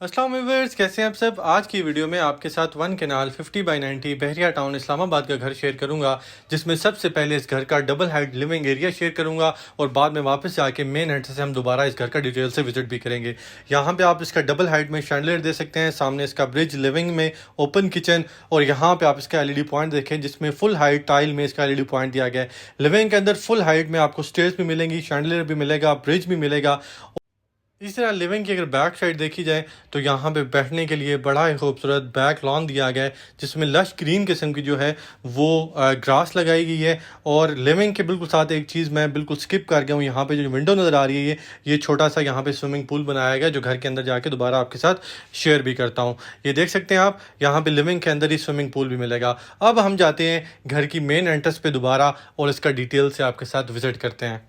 अस्सलाम व्यूअर्स, कैसे हैं आप सब। आज की वीडियो में आपके साथ 1 कनाल 50 बाई 90 बहरिया टाउन इस्लामाबाद का घर शेयर करूंगा, जिसमें सबसे पहले इस घर का double height living area share करूंगा और बाद में वापस जाके मेन एंट्रेंस से हम दोबारा इस घर का डिटेल से विजिट भी करेंगे। यहाँ पे आप इसका डबल हाइट में शैंडलियर दे सकते हैं, सामने इसका ब्रिज, लिविंग में ओपन किचन और यहाँ पे आप इसका एलईडी पॉइंट देखें जिसमें फुल हाइट टाइल में इसका एलईडी पॉइंट दिया गया है। लिविंग के अंदर फुल हाइट में आपको स्टेयर्स भी मिलेंगी, शैंडलियर भी मिलेगा, ब्रिज भी मिलेगा। इसी तरह लिविंग की अगर बैक साइड देखी जाए तो यहाँ पे बैठने के लिए बड़ा ही खूबसूरत बैक लॉन दिया गया है, जिसमें लश ग्रीन किस्म की जो है वो ग्रास लगाई गई है। और लिविंग के बिल्कुल साथ एक चीज़ मैं बिल्कुल स्किप कर गया हूँ, यहाँ पे जो विंडो नज़र आ रही है ये छोटा सा यहाँ पे स्विमिंग पूल बनाया गया, जो घर के अंदर जाके दोबारा आपके साथ शेयर भी करता हूँ। ये देख सकते हैं आप, यहाँ पे लिविंग के अंदर ही स्विमिंग पूल भी मिलेगा। अब हम जाते हैं घर की मेन एंट्रेंस पे दोबारा और इसका डिटेल से आपके साथ विजिट करते हैं।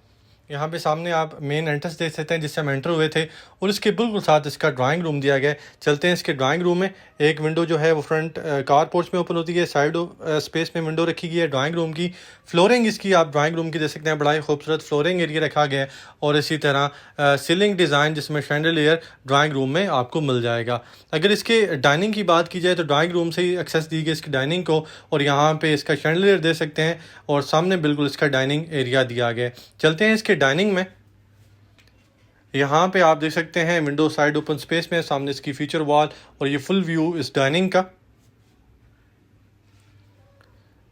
यहाँ पे सामने आप मेन एंट्रेंस देख सकते हैं जिससे हम एंटर हुए थे और इसके बिल्कुल साथ इसका ड्राइंग रूम दिया गया है। चलते हैं इसके ड्राइंग रूम में। एक विंडो जो है वो फ्रंट कार पोर्च में ओपन होती है, साइड स्पेस में विंडो रखी गई है ड्राइंग रूम की। फ्लोरिंग इसकी आप ड्राइंग रूम की देख सकते हैं, बड़ा ही खूबसूरत फ्लोरिंग एरिया रखा गया है और इसी तरह सीलिंग डिज़ाइन जिसमें शैंडलियर ड्राइंग रूम में आपको मिल जाएगा। अगर इसके डाइनिंग की बात की जाए तो ड्राइंग रूम से ही एक्सेस दी गई इसकी डाइनिंग को और यहाँ पे इसका शैंडलियर दे सकते हैं और सामने बिल्कुल इसका डाइनिंग एरिया दिया गया है। चलते हैं इसके डाइनिंग में। यहाँ पे आप देख सकते हैं विंडो साइड ओपन स्पेस में, सामने इसकी फीचर वॉल और ये फुल व्यू इस डाइनिंग का।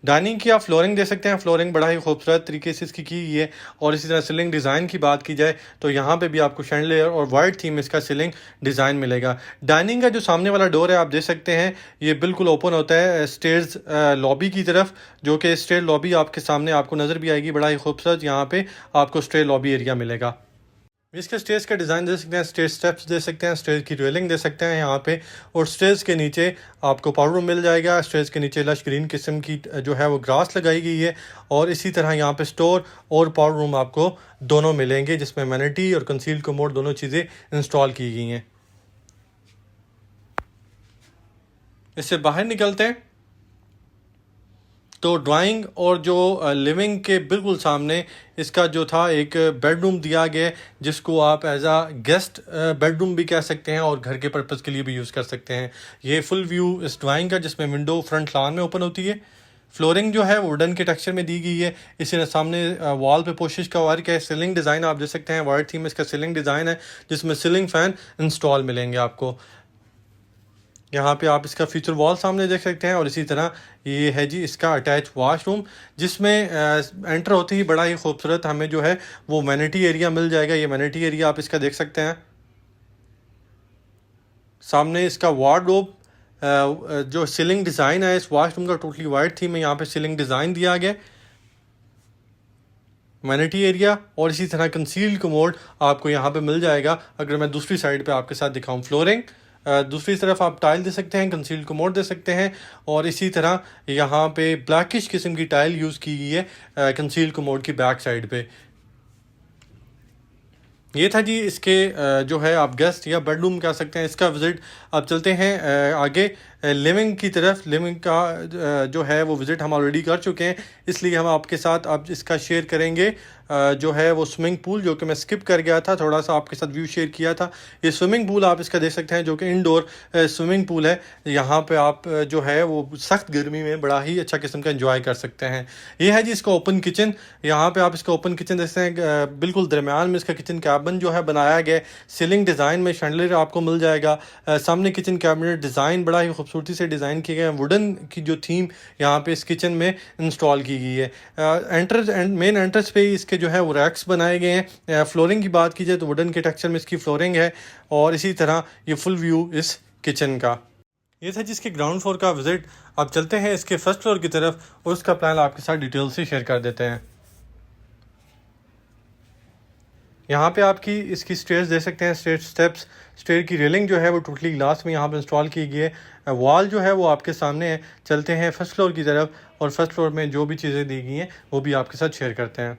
डाइनिंग की आप फ्लोरिंग दे सकते हैं, फ्लोरिंग बड़ा ही खूबसूरत तरीके से इसकी की गई है। और इसी तरह सीलिंग डिज़ाइन की बात की जाए तो यहाँ पे भी आपको शैंडलियर और वाइट थीम इसका सीलिंग डिज़ाइन मिलेगा। डाइनिंग का जो सामने वाला डोर है आप देख सकते हैं, ये बिल्कुल ओपन होता है स्टेयर्स लॉबी की तरफ, जो कि स्टेयर लॉबी आपके सामने आपको नज़र भी आएगी। बड़ा ही खूबसूरत यहाँ पे आपको स्टेयर लॉबी एरिया मिलेगा। इसके स्टेज का डिज़ाइन दे सकते हैं, स्टेज स्टेप्स दे सकते हैं, स्टेज की रेलिंग दे सकते हैं यहाँ पे। और स्टेज के नीचे आपको पाउडर रूम मिल जाएगा। स्टेज के नीचे लश ग्रीन किस्म की जो है वो ग्रास लगाई गई है और इसी तरह यहाँ पे स्टोर और पाउडर रूम आपको दोनों मिलेंगे, जिसमें वैनिटी और कंसील कमोड दोनों चीज़ें इंस्टॉल की गई हैं। इससे बाहर निकलते हैं तो ड्राइंग और जो लिविंग के बिल्कुल सामने इसका जो था एक बेडरूम दिया गया है, जिसको आप एज आ गेस्ट बेडरूम भी कह सकते हैं और घर के पर्पज़ के लिए भी यूज़ कर सकते हैं। ये फुल व्यू इस ड्राइंग का, जिसमें विंडो फ्रंट लॉन में ओपन होती है। फ्लोरिंग जो है वुडन के टेक्सचर में दी गई है। इसी तरह सामने वॉल पे पोशिश का वर्क है। सीलिंग डिज़ाइन आप देख सकते हैं, वाइट थीम इसका सीलिंग डिज़ाइन है, जिसमें सीलिंग फ़ैन इंस्टॉल मिलेंगे आपको। यहाँ पे आप इसका फीचर वॉल सामने देख सकते हैं और इसी तरह ये है जी इसका अटैच वॉशरूम, जिसमें एंटर होते ही बड़ा ही खूबसूरत हमें जो है वो वैनिटी एरिया मिल जाएगा। ये वैनिटी एरिया आप इसका देख सकते हैं। सामने इसका वार्डरोब, जो सीलिंग डिज़ाइन है इस वॉशरूम का टोटली वाइट थीम में यहाँ पे सीलिंग डिज़ाइन दिया गया। वैनिटी एरिया और इसी तरह कंसील्ड कमोड आपको यहाँ पे मिल जाएगा। अगर मैं दूसरी साइड पे आपके साथ दिखाऊं फ्लोरिंग, दूसरी तरफ आप टाइल दे सकते हैं, कंसील्ड कमोड दे सकते हैं और इसी तरह यहाँ पे ब्लैकिश किस्म की टाइल यूज़ की गई है कंसील्ड कमोड की बैक साइड पे। ये था जी इसके जो है आप गेस्ट या बेडरूम कह सकते हैं इसका विज़िट। अब चलते हैं आगे लिविंग की तरफ। लिविंग का जो है वो विज़िट हम ऑलरेडी कर चुके हैं, इसलिए हम आपके साथ अब इसका शेयर करेंगे जो है वो स्विमिंग पूल, जो कि मैं स्किप कर गया था, थोड़ा सा आपके साथ व्यू शेयर किया था। ये स्विमिंग पूल आप इसका देख सकते हैं, जो कि इंडोर स्विमिंग पूल है। यहाँ पे आप जो है वो सख्त गर्मी में बड़ा ही अच्छा किस्म का एंजॉय कर सकते हैं। ये है जी इसका ओपन किचन। यहाँ पे आप इसका ओपन किचन देखते हैं, बिल्कुल दरमियान में इसका किचन कैबिन जो है बनाया गया। सीलिंग डिज़ाइन में शैंडलियर आपको मिल जाएगा। सामने किचन कैबिनेट डिज़ाइन बड़ा ही खूबसूरती से डिज़ाइन किए गए हैं। वुडन की जो थीम यहाँ पे इस किचन में इंस्टॉल की गई है। मेन एंट्रेंस पे इसके जो है वो रैक्स बनाए गए हैं। फ्लोरिंग की बात की जाए तो वुडन के टेक्सचर में इसकी फ्लोरिंग है और इसी तरह ये फुल व्यू इस किचन का। ये था जिसके ग्राउंड फ्लोर का विजिट। अब चलते हैं इसके फर्स्ट फ्लोर की तरफ और उसका प्लान आपके साथ डिटेल से शेयर कर देते हैं। यहाँ पे आपकी इसकी स्टेयर्स देख सकते हैं, स्टेयर स्टेप्स, स्टेयर की रेलिंग जो है वो टोटली ग्लास में यहाँ पे इंस्टॉल की गई है। वॉल जो है वो आपके सामने है। चलते हैं फर्स्ट फ्लोर की तरफ और फर्स्ट फ्लोर में जो भी चीज़ें दी गई हैं वो भी आपके साथ शेयर करते हैं।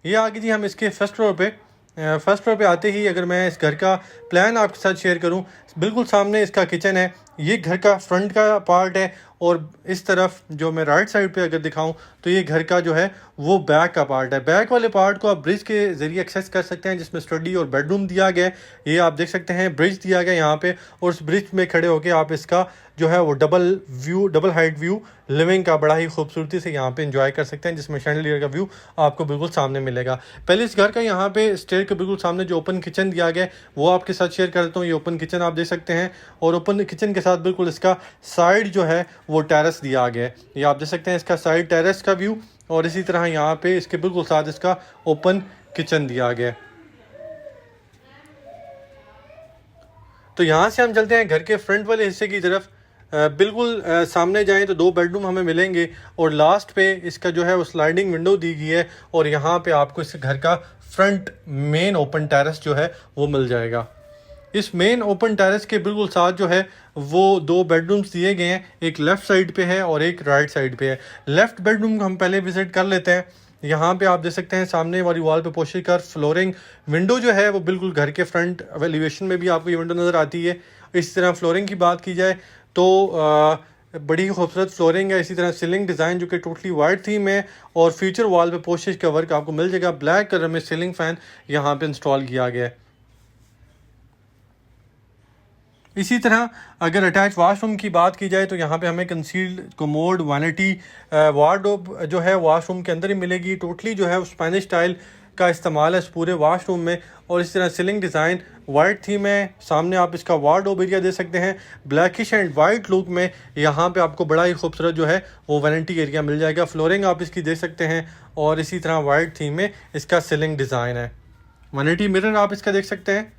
ये आगे जी हम इसके फर्स्ट फ्लोर पे आते ही अगर मैं इस घर का प्लान आपके साथ शेयर करूं, बिल्कुल सामने इसका किचन है। ये घर का फ्रंट का पार्ट है और इस तरफ जो मैं राइट साइड पे अगर दिखाऊं तो ये घर का जो है वो बैक का पार्ट है। बैक वाले पार्ट को आप ब्रिज के ज़रिए एक्सेस कर सकते हैं, जिसमें स्टडी और बेडरूम दिया गया है। ये आप देख सकते हैं ब्रिज दिया गया यहाँ पे, और उस ब्रिज में खड़े होकर आप इसका जो है वो डबल हाइट व्यू लिविंग का बड़ा ही खूबसूरती से यहाँ पे एंजॉय कर सकते हैं, जिसमें शैंडलियर का व्यू आपको बिल्कुल सामने मिलेगा। पहले इस घर का यहाँ पे स्टेयर के बिल्कुल सामने जो ओपन किचन दिया गया है वो आपके साथ शेयर कर देता हूँ। ये ओपन किचन आप देख सकते हैं, और ओपन किचन के साथ बिल्कुल इसका साइड जो है वो टेरेस दिया गया है। ये आप देख सकते हैं इसका साइड टेरेस का व्यू, और इसी तरह यहाँ पे इसके बिल्कुल साथ इसका ओपन किचन दिया गया है। तो यहाँ से हम चलते हैं घर के फ्रंट वाले हिस्से की तरफ। बिल्कुल सामने जाएं तो 2 बेडरूम हमें मिलेंगे, और लास्ट पे इसका जो है वो स्लाइडिंग विंडो दी गई है, और यहाँ पे आपको इस घर का फ्रंट मेन ओपन टेरेस जो है वो मिल जाएगा। इस मेन ओपन टेरेस के बिल्कुल साथ जो है वो 2 बेडरूम्स दिए गए हैं, एक लेफ़्ट साइड पे है और एक राइट साइड पे है। लेफ़्ट बेडरूम को हम पहले विजिट कर लेते हैं। यहाँ पे आप देख सकते हैं सामने वाली वॉल पे पोशीकर फ्लोरिंग विंडो जो है वो बिल्कुल घर के फ्रंट एलिवेशन में भी आपको ये विंडो नज़र आती है। इस तरह फ्लोरिंग की बात की जाए तो बड़ी खूबसूरत फ्लोरिंग है। इसी तरह सीलिंग डिज़ाइन जो कि टोटली वाइट थीम है, और फ्यूचर वॉल पे पोशिश का वर्क आपको मिल जाएगा। ब्लैक कलर में सीलिंग फ़ैन यहाँ पे इंस्टॉल किया गया है। इसी तरह अगर अटैच वाशरूम की बात की जाए तो यहाँ पे हमें कंसील्ड कमोड वैनिटी वार्डरोब जो है वाशरूम के अंदर ही मिलेगी। टोटली जो है स्पेनिश स्टाइल का इस्तेमाल है इस पूरे वाशरूम में, और इस तरह सीलिंग डिज़ाइन वाइट थीम है। सामने आप इसका वार्डरोब एरिया दे सकते हैं ब्लैकिश एंड वाइट लुक में। यहाँ पे आपको बड़ा ही खूबसूरत जो है वो वैनिटी एरिया मिल जाएगा। फ्लोरिंग आप इसकी देख सकते हैं, और इसी तरह वाइट थीम में इसका सीलिंग डिज़ाइन है। वैनिटी मिरर आप इसका देख सकते हैं,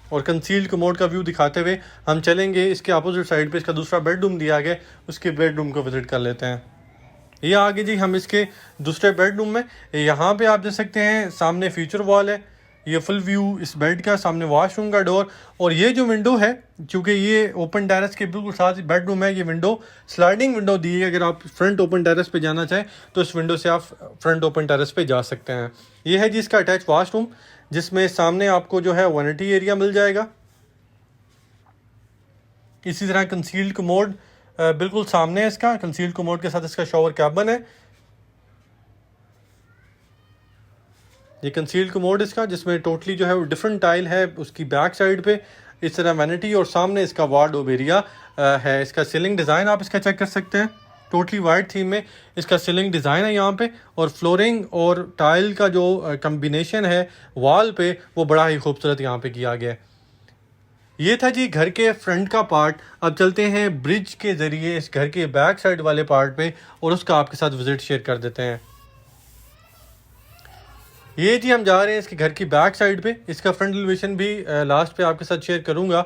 और कंसील्ड कमोड का व्यू दिखाते हुए हम चलेंगे इसके अपोजिट साइड पे इसका दूसरा बेडरूम दिया गया, उसके बेडरूम को विजिट कर लेते हैं। ये आगे जी हम इसके दूसरे बेडरूम में, यहाँ पे आप देख सकते हैं सामने फ्यूचर वॉल है, ये फुल व्यू इस बेड का, सामने वॉशरूम का डोर, और ये जो विंडो है चूँकि ये ओपन टेरेस के बिल्कुल साथ बेडरूम है, ये विंडो स्लाइडिंग विंडो दी है। अगर आप फ्रंट ओपन टेरेस पे जाना चाहें तो इस विंडो से आप फ्रंट ओपन टेरेस पे जा सकते हैं। ये है जी इसका अटैच वॉशरूम, जिसमें सामने आपको जो है वैनिटी एरिया मिल जाएगा। इसी तरह कंसील्ड कमोड बिल्कुल सामने है इसका, कंसील्ड कमोड के साथ इसका शॉवर कैबिन है। ये कंसील्ड कमोड इसका, जिसमें टोटली जो है वो डिफरेंट टाइल है उसकी बैक साइड पे। इस तरह वैनिटी, और सामने इसका वार्डरोब एरिया है। इसका सीलिंग डिज़ाइन आप इसका चेक कर सकते हैं, टोटली वाइट थीम में इसका सीलिंग डिज़ाइन है यहाँ पे, और फ्लोरिंग और टाइल का जो कम्बिनेशन है वॉल पे वो बड़ा ही खूबसूरत यहाँ पे किया गया है। ये था जी घर के फ्रंट का पार्ट। अब चलते हैं ब्रिज के ज़रिए इस घर के बैक साइड वाले पार्ट पे, और उसका आपके साथ विजिट शेयर कर देते हैं। ये जी हम जा रहे हैं इसके घर की बैक साइड पे। इसका फ्रंट एलिवेशन भी लास्ट पे आपके साथ शेयर करूँगा।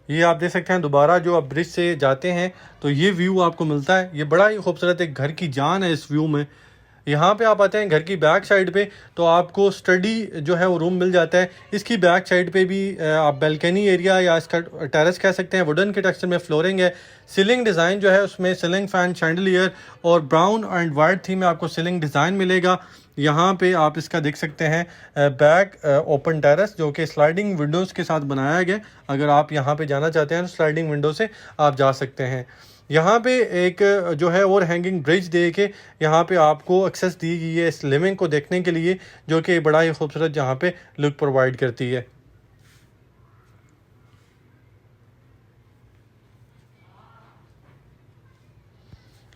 ये आप देख सकते हैं दोबारा जो आप ब्रिज से जाते हैं तो ये व्यू आपको मिलता है। ये बड़ा ही खूबसूरत एक घर की जान है इस व्यू में। यहाँ पे आप आते हैं घर की बैक साइड पे तो आपको स्टडी जो है वो रूम मिल जाता है। इसकी बैक साइड पे भी आप बैल्कनी एरिया या इसका टेरेस कह सकते हैं, वुडन के टेक्सचर में फ्लोरिंग है। सीलिंग डिज़ाइन जो है उसमें सीलिंग फैन, शैंडलियर और ब्राउन एंड वाइट थीम में आपको सीलिंग डिज़ाइन मिलेगा। यहाँ पे आप इसका देख सकते हैं बैक ओपन टेरेस जो कि स्लाइडिंग विंडोज़ के साथ बनाया गया। अगर आप यहाँ पे जाना चाहते हैं तो स्लाइडिंग विंडो से आप जा सकते हैं। यहाँ पे एक जो है और हैंगिंग ब्रिज दे के यहाँ पे आपको एक्सेस दी गई है इस लिविंग को देखने के लिए, जो कि बड़ा ही खूबसूरत यहाँ पे लुक प्रोवाइड करती है।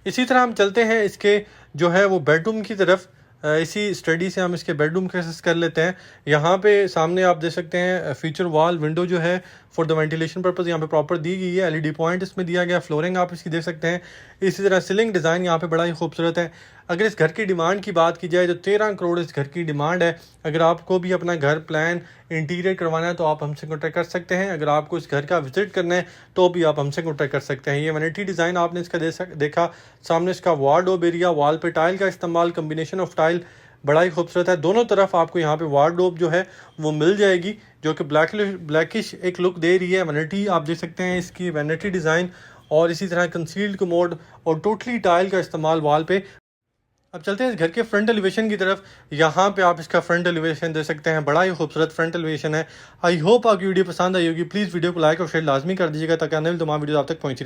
इसी तरह हम चलते हैं इसके जो है वो बेडरूम की तरफ। इसी स्टडी से हम इसके बेडरूम का एक्सेस कर लेते हैं। यहाँ पे सामने आप देख सकते हैं फीचर वॉल विंडो जो है फॉर द वेंटिलेशन पर्पज़ यहाँ पे प्रॉपर दी गई है। एलईडी पॉइंट इसमें दिया गया। फ्लोरिंग आप इसकी देख सकते हैं। इसी तरह सीलिंग डिज़ाइन यहाँ पे बड़ा ही खूबसूरत है। अगर इस घर की डिमांड की बात की जाए तो 13 करोड़ इस घर की डिमांड है। अगर आपको भी अपना घर प्लान इंटीरियर करवाना है तो आप हमसे कॉन्टैक्ट कर सकते हैं। अगर आपको इस घर का विजिट करना है तो भी आप हमसे कॉन्टैक्ट कर सकते हैं। ये वैनिटी डिज़ाइन आपने इसका देखा। सामने इसका वार्डरोब एरिया, वॉल पे टाइल का इस्तेमाल, कम्बिनेशन ऑफ टाइल बड़ा ही खूबसूरत है। दोनों तरफ आपको यहाँ पे वार्डरोब जो है वो मिल जाएगी जो कि ब्लैकिश एक लुक दे रही है। वैनिटी आप देख सकते हैं इसकी वैनिटी डिज़ाइन और इसी तरह कंसील्ड कमोड और टोटली टाइल का इस्तेमाल वॉल पे अब चलते हैं इस घर के फ्रंट एलिवेशन की तरफ। यहाँ पे आप इसका फ्रंट एलिवेशन दे सकते हैं, बड़ा ही खूबसूरत फ्रंट एलिवेशन है। आई होप आपकी वीडियो पसंद आई होगी। प्लीज़ वीडियो को लाइक और शेयर लाजमी कर दीजिएगा ताकि आने वाली तमाम वीडियो आप तक पहुँचे।